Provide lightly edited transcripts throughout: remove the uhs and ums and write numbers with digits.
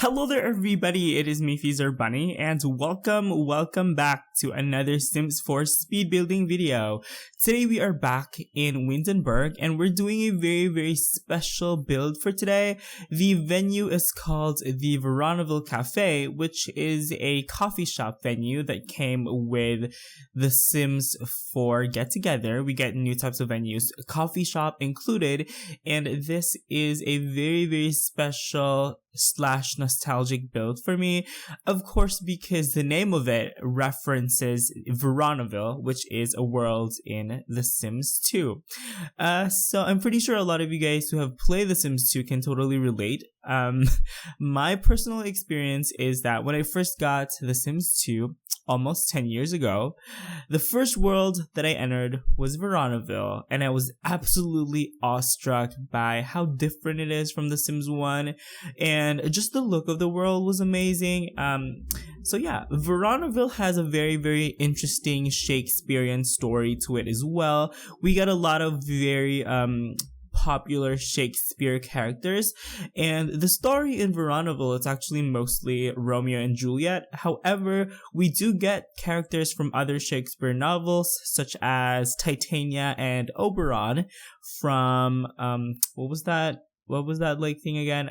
Hello there everybody, it is me XFreezerBunny and welcome back to another Sims 4 speed building video. Today we are back in Windenburg and we're doing a very special build for today. The venue is called the Veronaville Cafe, which is a coffee shop venue that came with the Sims 4 get together. We get new types of venues, coffee shop included, and this is a very special / nostalgic build for me, of course, because the name of it references Veronaville, which is a world in The Sims 2. So I'm pretty sure a lot of you guys who have played The Sims 2 can totally relate. My personal experience is that when I first got The Sims 2 almost 10 years ago, the first world that I entered was Veronaville, and I was absolutely awestruck by how different it is from The Sims 1, and just the look of the world was amazing. So yeah, Veronaville has a very interesting Shakespearean story to it as well. We got a lot of very popular Shakespeare characters, and the story in Veronaville is actually mostly Romeo and Juliet. However, we do get characters from other Shakespeare novels such as Titania and Oberon from what was that like thing again?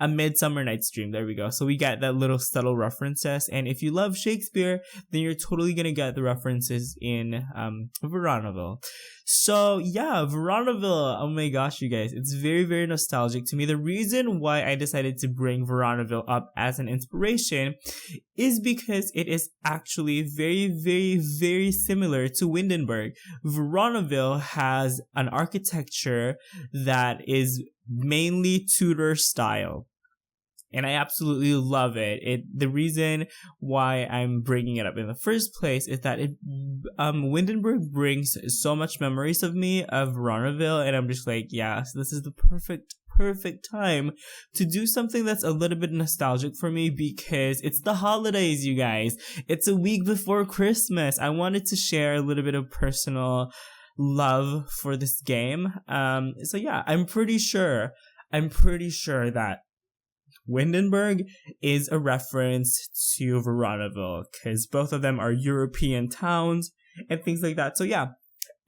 A Midsummer Night's Dream. There we go. So we get that little subtle references, and if you love Shakespeare, then you're totally gonna get the references in Veronaville. So yeah, Veronaville, oh my gosh, you guys, it's very nostalgic to me. The reason why I decided to bring Veronaville up as an inspiration is because it is actually very similar to Windenburg. Veronaville has an architecture that is mainly Tudor style, and I absolutely love it. The reason why I'm bringing it up in the first place is that Windenburg brings so much memories of me of Veronaville, and I'm just like, yeah, so this is the perfect time to do something that's a little bit nostalgic for me, because it's the holidays, you guys. It's a week before Christmas. I wanted to share a little bit of personal love for this game. So yeah, I'm pretty sure that Windenburg is a reference to Veronaville, because both of them are European towns and things like that. So yeah,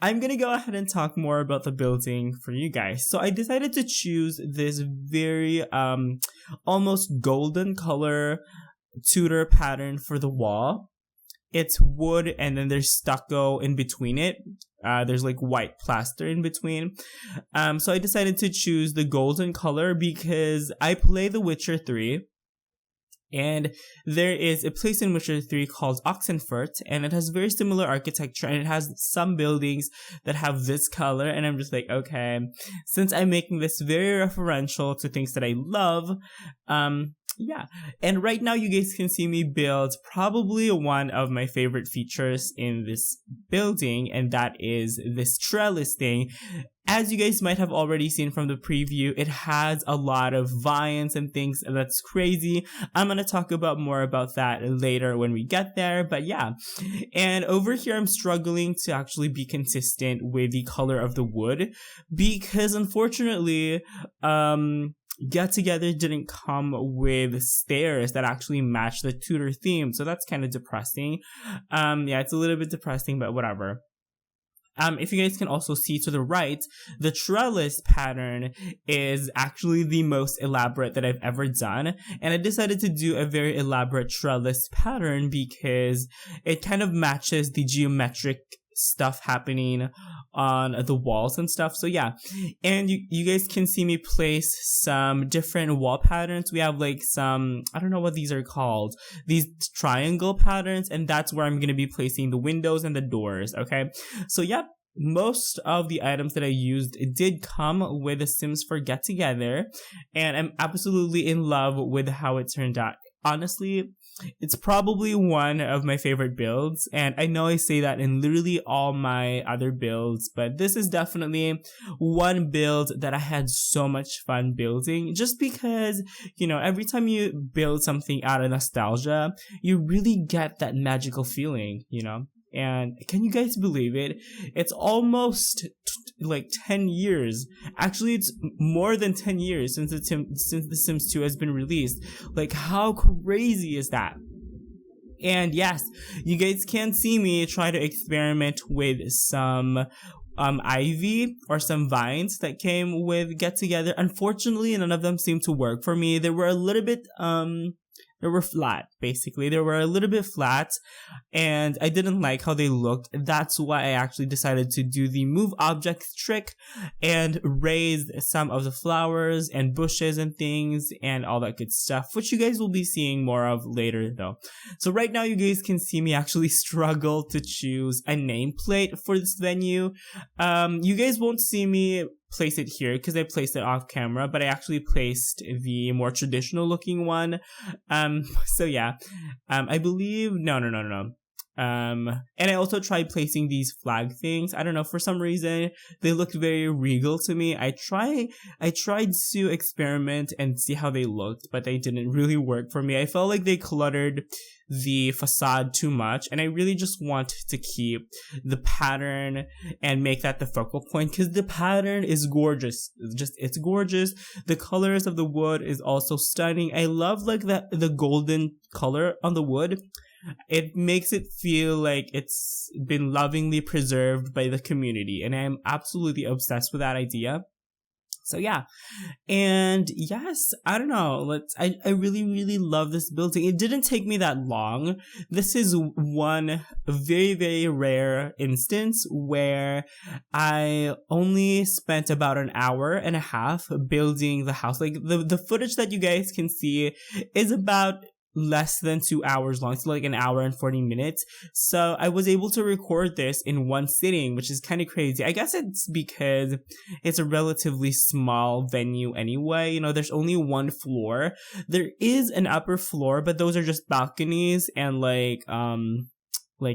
I'm gonna go ahead and talk more about the building for you guys. So I decided to choose this very almost golden color Tudor pattern for the wall. It's wood, and then there's stucco in between it. There's like white plaster in between. So I decided to choose the golden color because I play The Witcher 3. And there is a place in Witcher 3 called Oxenfurt, and it has very similar architecture, and it has some buildings that have this color, and I'm just like, okay, since I'm making this very referential to things that I love, yeah. And right now you guys can see me build probably one of my favorite features in this building, and that is this trellis thing. As you guys might have already seen from the preview, it has a lot of vines and things, and that's crazy. I'm gonna talk about more about that later when we get there, but yeah. And over here, I'm struggling to actually be consistent with the color of the wood, because unfortunately, Get Together didn't come with stairs that actually match the Tudor theme, so that's kind of depressing. Yeah, it's a little bit depressing, but whatever. If you guys can also see to the right, the trellis pattern is actually the most elaborate that I've ever done, and I decided to do a very elaborate trellis pattern because it kind of matches the geometric stuff happening on the walls and stuff. So yeah, and you guys can see me place some different wall patterns. We have like some, I don't know what these are called, these triangle patterns, and that's where I'm going to be placing the windows and the doors. Okay, so yeah, most of the items that I used did come with the Sims 4 get together, and I'm absolutely in love with how it turned out. Honestly, it's probably one of my favorite builds, and I know I say that in literally all my other builds, but this is definitely one build that I had so much fun building, just because, you know, every time you build something out of nostalgia, you really get that magical feeling, you know? And can you guys believe it? It's almost like 10 years. Actually, it's more than 10 years since The Sims 2 has been released. Like, how crazy is that? And yes, you guys can see me try to experiment with some ivy or some vines that came with Get Together. Unfortunately, none of them seemed to work for me. They were a little bit they were flat, basically. They were a little bit flat, and I didn't like how they looked. That's why I actually decided to do the move objects trick and raise some of the flowers and bushes and things and all that good stuff, which you guys will be seeing more of later though. So right now you guys can see me actually struggle to choose a nameplate for this venue. You guys won't see me place it here because I placed it off camera, but I actually placed the more traditional looking one. So yeah, I believe, no. And I also tried placing these flag things. I don't know, for some reason, they looked very regal to me. I tried to experiment and see how they looked, but they didn't really work for me. I felt like they cluttered the facade too much, and I really just want to keep the pattern and make that the focal point, because the pattern is gorgeous. It's gorgeous. The colors of the wood is also stunning. I love like the golden color on the wood. It makes it feel like it's been lovingly preserved by the community, and I'm absolutely obsessed with that idea. So yeah, and yes, I don't know, I really, really love this building. It didn't take me that long. This is one very, very rare instance where I only spent about an hour and a half building the house. Like the footage that you guys can see is about less than 2 hours long, so like an hour and 40 minutes. So I was able to record this in one sitting, which is kind of crazy. I guess it's because it's a relatively small venue anyway. You know, there's only one floor. There is an upper floor, but those are just balconies and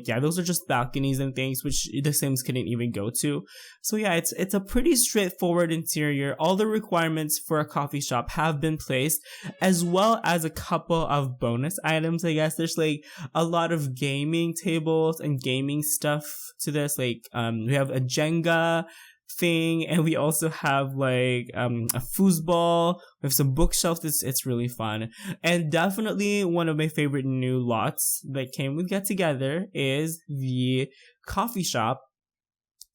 yeah, those are just balconies and things which the Sims couldn't even go to. So yeah, it's a pretty straightforward interior. All the requirements for a coffee shop have been placed, as well as a couple of bonus items, I guess. There's like a lot of gaming tables and gaming stuff to this. Like we have a Jenga thing, and we also have like a foosball. We have some bookshelves. It's really fun, and definitely one of my favorite new lots that came with Get Together is the coffee shop.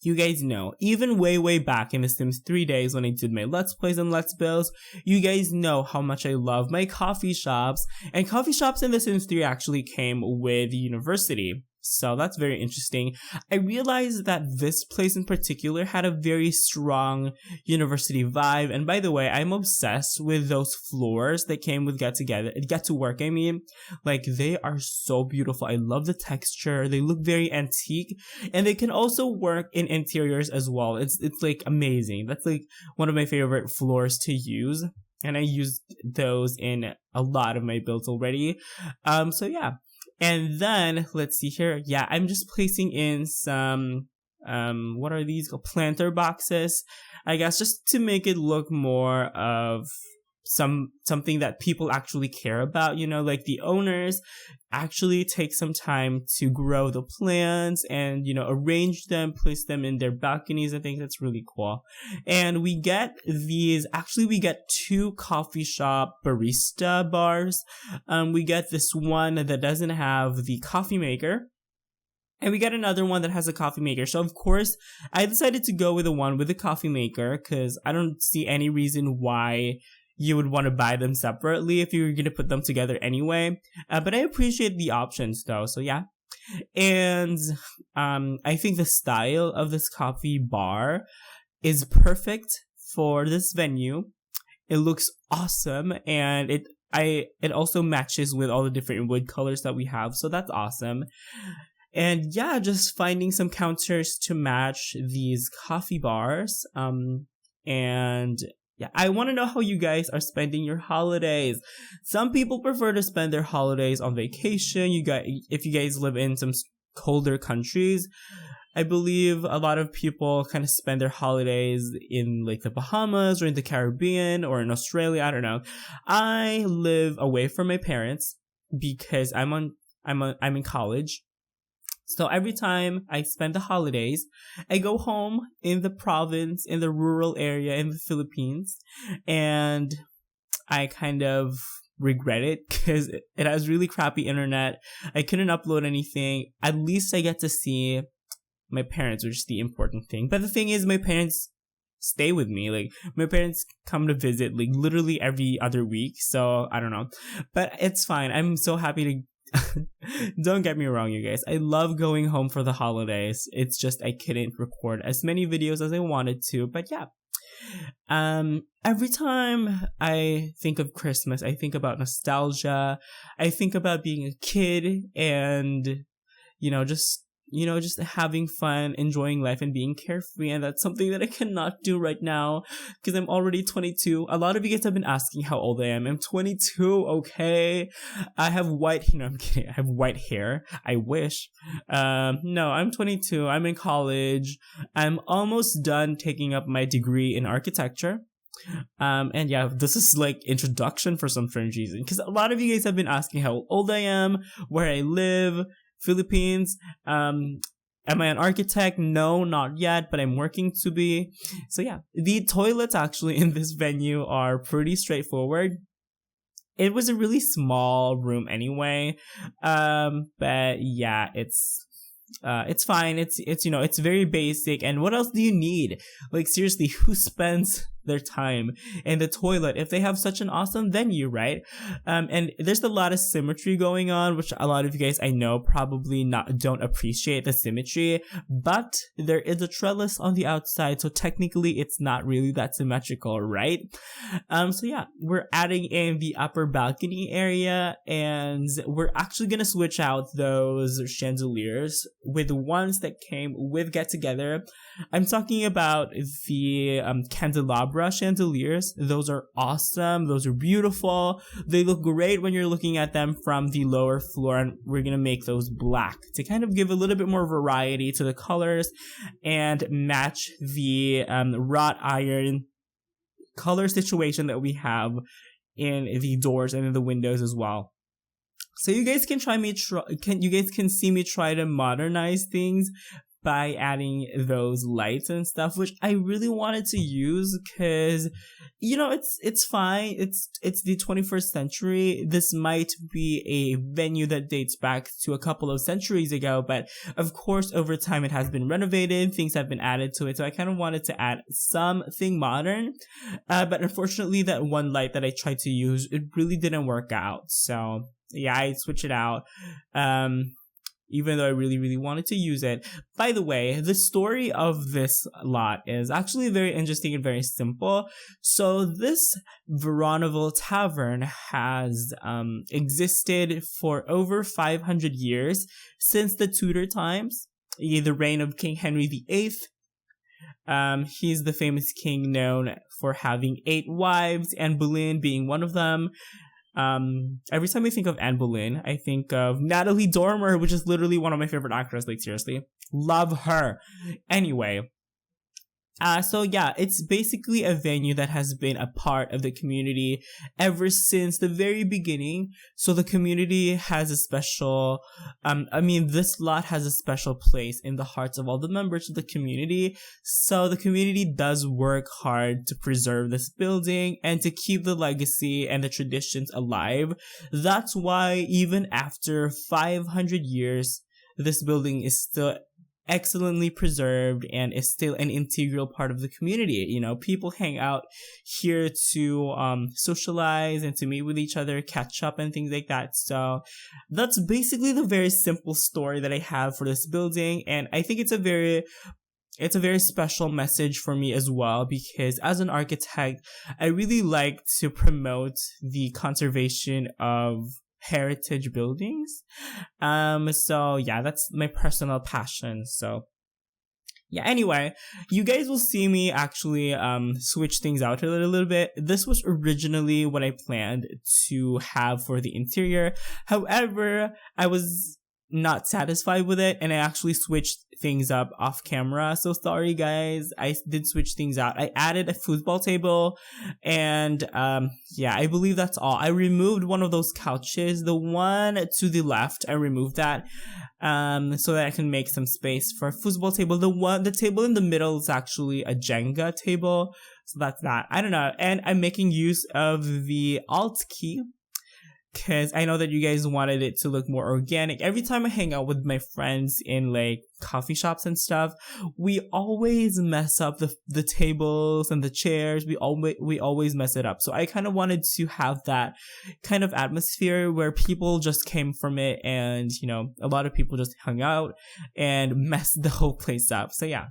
You guys know, even way back in the Sims 3 days when I did my Let's Plays and Let's Builds, you guys know how much I love my coffee shops, and coffee shops in the Sims 3 actually came with the university. So that's very interesting. I realized that this place in particular had a very strong university vibe. And by the way, I'm obsessed with those floors that came with Get to Work, I mean. Like, they are so beautiful. I love the texture. They look very antique. And they can also work in interiors as well. It's like amazing. That's like one of my favorite floors to use. And I used those in a lot of my builds already. So yeah. And then, let's see here. Yeah, I'm just placing in some, what are these called? Planter boxes, I guess, just to make it look more of something that people actually care about, you know, like the owners actually take some time to grow the plants and, you know, arrange them, place them in their balconies. I think that's really cool. And we get we get 2 coffee shop barista bars. We get this one that doesn't have the coffee maker, and we get another one that has a coffee maker. So of course, I decided to go with the one with the coffee maker because I don't see any reason why you would want to buy them separately if you were going to put them together anyway. But I appreciate the options though, so yeah. And I think the style of this coffee bar is perfect for this venue. It looks awesome, and it also matches with all the different wood colors that we have, so that's awesome. And yeah, just finding some counters to match these coffee bars. And yeah, I want to know how you guys are spending your holidays. Some people prefer to spend their holidays on vacation. If you guys live in some colder countries, I believe a lot of people kind of spend their holidays in like the Bahamas or in the Caribbean or in Australia. I don't know. I live away from my parents because I'm in college. So every time I spend the holidays, I go home in the province, in the rural area in the Philippines, and I kind of regret it because it has really crappy internet. I couldn't upload anything. At least I get to see my parents, which is the important thing. But the thing is, my parents stay with me. Like, my parents come to visit like literally every other week. So I don't know, but it's fine. I'm so happy to don't get me wrong, you guys. I love going home for the holidays. It's just I couldn't record as many videos as I wanted to. But yeah. Every time I think of Christmas, I think about nostalgia. I think about being a kid and, just having fun, enjoying life and being carefree. And that's something that I cannot do right now because I'm already 22. A lot of you guys have been asking how old I am. I'm 22, okay? I have I'm kidding. I have white hair. I wish. No, I'm 22. I'm in college. I'm almost done taking up my degree in architecture. And yeah, this is like introduction for some strange reason because a lot of you guys have been asking how old I am, where I live, Philippines. Am I an architect? No, not yet, but I'm working to be. So yeah, the toilets actually in this venue are pretty straightforward. It was a really small room anyway. But yeah, it's fine. It's very basic. And what else do you need? Like, seriously, who spends their time in the toilet if they have such an awesome venue, right? And there's a lot of symmetry going on, which a lot of you guys I know probably don't appreciate the symmetry, but there is a trellis on the outside, so technically it's not really that symmetrical, right? So yeah, we're adding in the upper balcony area, and we're actually gonna switch out those chandeliers with the ones that came with Get Together. I'm talking about the candelabra chandeliers. Those are awesome. Those are beautiful. They look great when you're looking at them from the lower floor, and we're gonna make those black to kind of give a little bit more variety to the colors and match the wrought iron color situation that we have in the doors and in the windows as well. So you guys can see me try to modernize things by adding those lights and stuff, which I really wanted to use because, it's fine. It's the 21st century. This might be a venue that dates back to a couple of centuries ago, but of course, over time it has been renovated. Things have been added to it. So I kind of wanted to add something modern. But unfortunately, that one light that I tried to use, it really didn't work out. So yeah, I switched it out. Even though I really, really wanted to use it. By the way, the story of this lot is actually very interesting and very simple. So this Veronaville tavern has existed for over 500 years since the Tudor times, the reign of King Henry VIII. He's the famous king known for having 8 wives, Anne Boleyn being one of them. Every time I think of Anne Boleyn, I think of Natalie Dormer, which is literally one of my favorite actors. Like, seriously, love her. Anyway, so yeah, it's basically a venue that has been a part of the community ever since the very beginning. So the community has a special, this lot has a special place in the hearts of all the members of the community. So the community does work hard to preserve this building and to keep the legacy and the traditions alive. That's why even after 500 years, this building is still excellently preserved and is still an integral part of the community. People hang out here to socialize and to meet with each other, catch up and things like that. So that's basically the very simple story that I have for this building, and I think it's a very special message for me as well, because as an architect, I really like to promote the conservation of heritage buildings. So yeah, that's my personal passion. So yeah, anyway, you guys will see me actually switch things out a little bit. This was originally what I planned to have for the interior. However, I was not satisfied with it, and I actually switched things up off camera. So sorry guys, I did switch things out. I added a football table, and yeah, I believe that's all. I removed one of those couches, the one to the left. I removed that so that I can make some space for a football table. The table in the middle is actually a Jenga table, so that's that. I don't know, and I'm making use of the Alt key, because I know that you guys wanted it to look more organic. Every time I hang out with my friends in like coffee shops and stuff, we always mess up the tables and the chairs. We always mess it up. So I kind of wanted to have that kind of atmosphere where people just came from it, and you know, a lot of people just hung out and messed the whole place up. So yeah.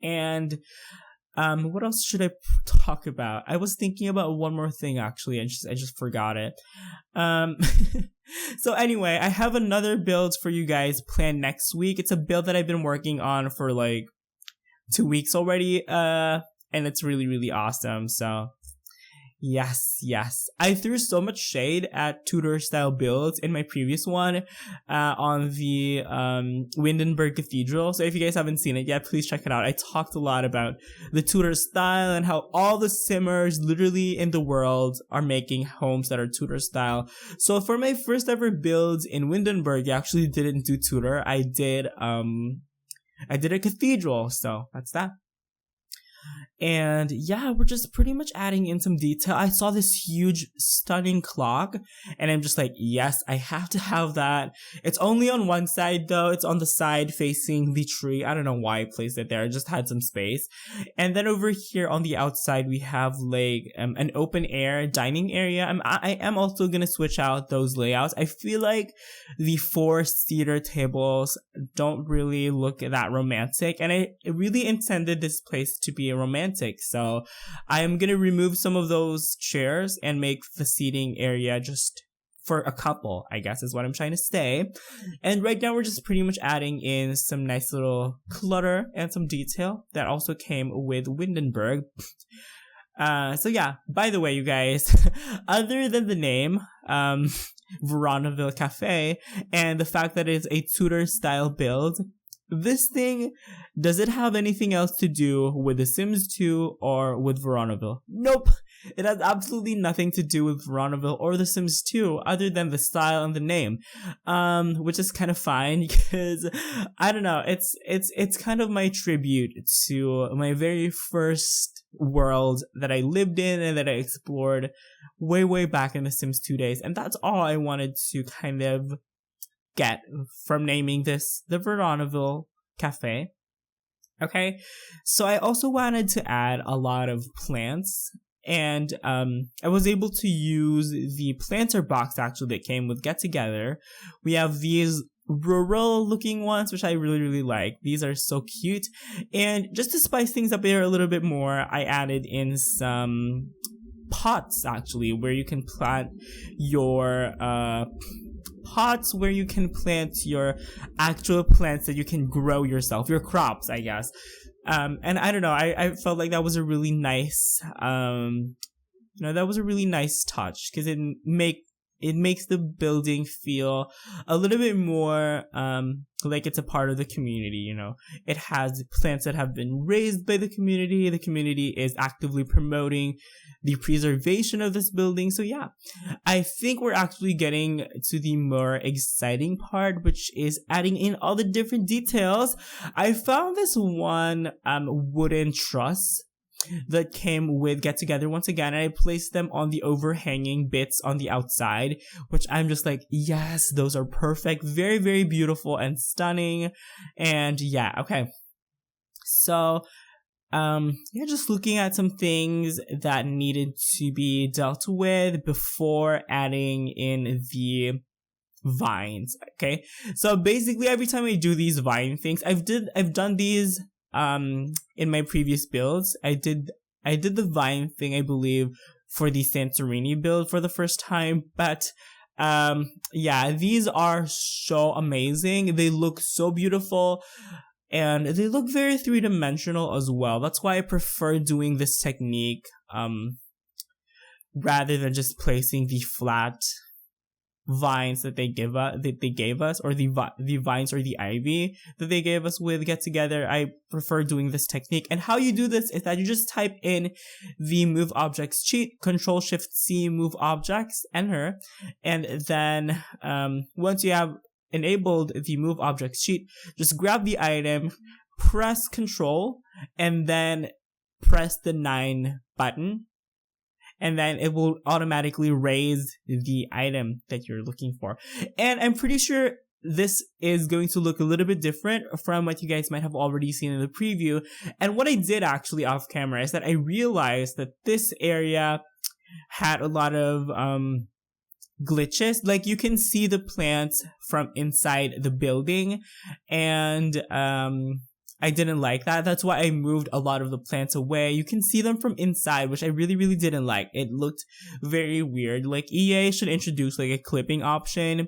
And what else should I talk about? I was thinking about one more thing actually. I just forgot it. So anyway, I have another build for you guys planned next week. It's a build that I've been working on for like 2 weeks already. And it's really, really awesome. So yes. I threw so much shade at Tudor style builds in my previous one, on the Windenburg Cathedral. So if you guys haven't seen it yet, please check it out. I talked a lot about the Tudor style and how all the simmers literally in the world are making homes that are Tudor style. So for my first ever builds in Windenburg, I actually didn't do Tudor. I did a cathedral. So that's that. And yeah, we're just pretty much adding in some detail. I saw this huge, stunning clock, and I'm just like, yes, I have to have that. It's only on one side though. It's on the side facing the tree. I don't know why I placed it there. I just had some space. And then over here on the outside, we have like an open air dining area. I am also gonna switch out those layouts. I feel like the 4-seater tables don't really look that romantic, and I really intended this place to be romantic. So I am going to remove some of those chairs and make the seating area just for a couple, I guess is what I'm trying to say. And right now we're just pretty much adding in some nice little clutter and some detail that also came with Windenburg. So yeah, by the way, you guys, other than the name, Veronaville Cafe, and the fact that it's a Tudor style build, this thing, does it have anything else to do with The Sims 2 or with Veronaville? Nope. It has absolutely nothing to do with Veronaville or The Sims 2 other than the style and the name. Which is kind of fine because I don't know, it's kind of my tribute to my very first world that I lived in and that I explored way back in The Sims 2 days. And that's all I wanted to kind of get from naming this the Veronaville Cafe. Okay, so I also wanted to add a lot of plants, and I was able to use the planter box actually that came with Get Together. We have these rural looking ones, which I really like. These are so cute, and just to spice things up here a little bit more, I added in some pots actually where you can plant your pots where you can plant your actual plants that you can grow yourself, your crops, I guess. And I don't know, I felt like that was a really nice, that was a really nice touch because it makes the building feel a little bit more like it's a part of the community, you know. It has plants that have been raised by the community. The community is actively promoting the preservation of this building. So yeah, I think we're actually getting to the more exciting part, which is adding in all the different details. I found this one wooden truss that came with Get Together once again, and I placed them on the overhanging bits on the outside, which I'm just like, yes, those are perfect, very beautiful and stunning. And yeah, okay, so just looking at some things that needed to be dealt with before adding in the vines. Okay, so basically every time I do these vine things, I've done these in my previous builds. I did the vine thing, I believe, for the Santorini build for the first time, but yeah, these are so amazing. They look so beautiful, and they look very three-dimensional as well. That's why I prefer doing this technique rather than just placing the flat vines that they gave us, or the vines or the ivy that they gave us with Get Together. I prefer doing this technique. And how you do this is that you just type in the move objects cheat, Control-Shift-C, move objects, enter, and then once you have enabled the move objects cheat, just grab the item, press Control, and then press the 9 button, and then it will automatically raise the item that you're looking for. And I'm pretty sure this is going to look a little bit different from what you guys might have already seen in the preview. And what I did actually off camera is that I realized that this area had a lot of glitches. Like, you can see the plants from inside the building, and I didn't like that. That's why I moved a lot of the plants away. You can see them from inside, which I really didn't like. It looked very weird. Like, EA should introduce like a clipping option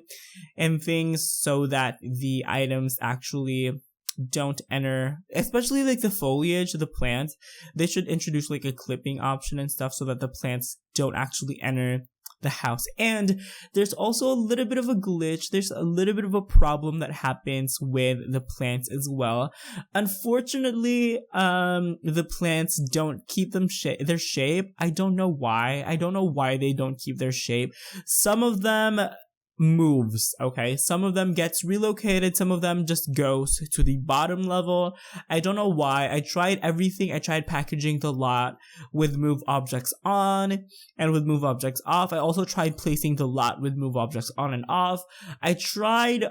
and things so that the items actually don't enter, especially like the foliage of the plant. They should introduce like a clipping option and stuff so that the plants don't actually enter the house. And there's also a little bit of a glitch. There's a little bit of a problem that happens with the plants as well. Unfortunately, the plants don't keep their shape. I don't know why. I don't know why they don't keep their shape. Some of them moves, okay? Some of them gets relocated, some of them just goes to the bottom level. I don't know why. I tried everything. I tried packaging the lot with move objects on and with move objects off. I also tried placing the lot with move objects on and off. I tried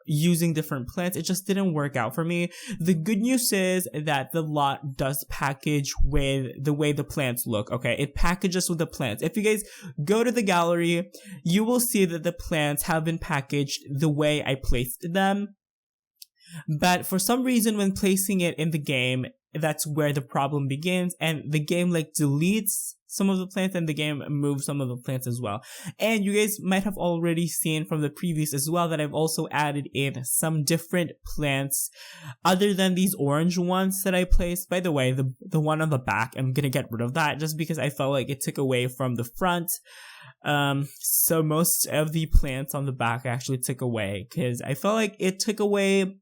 using different plants. It just didn't work out for me. The good news is that the lot does package with the way the plants look, okay? It packages with the plants. If you guys go to the gallery, you will see that the plants have been packaged the way I placed them. But for some reason, when placing it in the game, that's where the problem begins, and the game like deletes some of the plants and the game moves some of the plants as well. And you guys might have already seen from the previews as well that I've also added in some different plants other than these orange ones that I placed. By the way, the one on the back, I'm gonna get rid of that just because I felt like it took away from the front. So most of the plants on the back I actually took away because I felt like it took away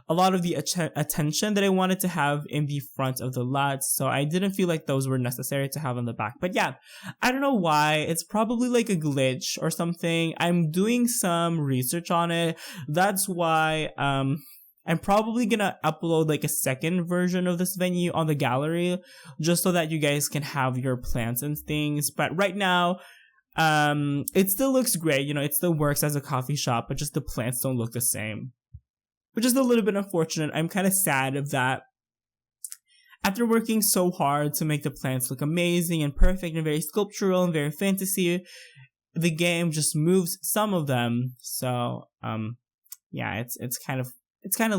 a lot of the attention that I wanted to have in the front of the lot, so I didn't feel like those were necessary to have on the back. But yeah, I don't know why. It's probably like a glitch or something. I'm doing some research on it. That's why I'm probably gonna upload like a second version of this venue on the gallery just so that you guys can have your plants and things. But right now, it still looks great. You know, it still works as a coffee shop, but just the plants don't look the same, which is a little bit unfortunate. I'm kind of sad of that. After working so hard to make the plants look amazing and perfect and very sculptural and very fantasy, the game just moves some of them. So, yeah, it's kind of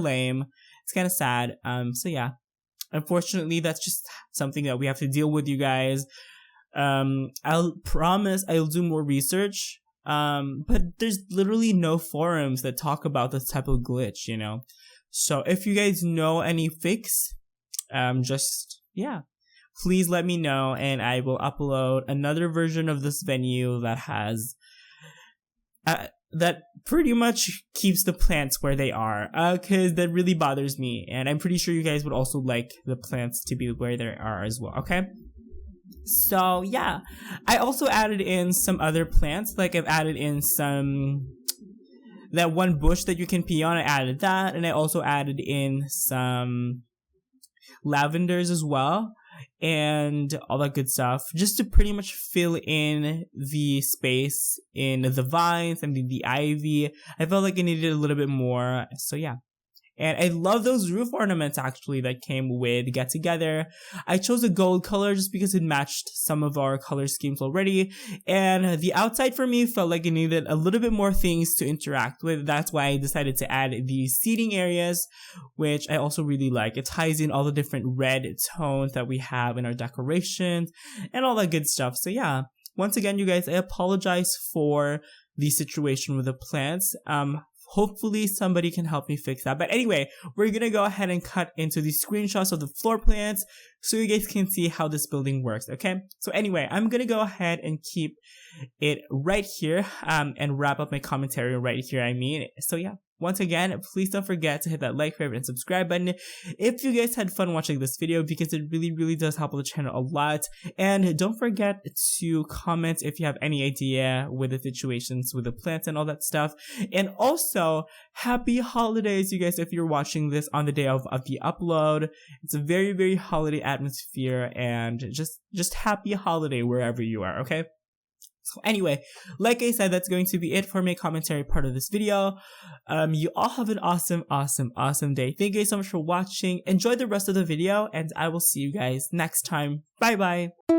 lame. It's kind of sad. So yeah, unfortunately, that's just something that we have to deal with, you guys. I'll promise I'll do more research. But there's literally no forums that talk about this type of glitch, you know? So if you guys know any fix, yeah, please let me know and I will upload another version of this venue that has, that pretty much keeps the plants where they are, cause that really bothers me. And I'm pretty sure you guys would also like the plants to be where they are as well, okay? So yeah, I also added in some other plants. Like I've added in that one bush that you can pee on. I added that, and I also added in some lavenders as well, and all that good stuff, just to pretty much fill in the space in the vines and the ivy. I felt like I needed a little bit more, so yeah. And I love those roof ornaments actually that came with Get Together. I chose a gold color just because it matched some of our color schemes already. And the outside for me felt like it needed a little bit more things to interact with. That's why I decided to add these seating areas, which I also really like. It ties in all the different red tones that we have in our decorations and all that good stuff. So yeah, once again, you guys, I apologize for the situation with the plants. hopefully somebody can help me fix that. But anyway, we're gonna go ahead and cut into the screenshots of the floor plans so you guys can see how this building works, okay? So anyway, I'm gonna go ahead and keep it right here and wrap up my commentary right here, So yeah, once again, please don't forget to hit that like, favorite, and subscribe button if you guys had fun watching this video, because it really does help the channel a lot. And don't forget to comment if you have any idea with the situations with the plants and all that stuff. And also, happy holidays, you guys, if you're watching this on the day of the upload. It's a very holiday atmosphere, and just happy holiday wherever you are, okay? So anyway, like I said, that's going to be it for my commentary part of this video. You all have an awesome day. Thank you guys so much for watching. Enjoy the rest of the video, and I will see you guys next time. Bye bye.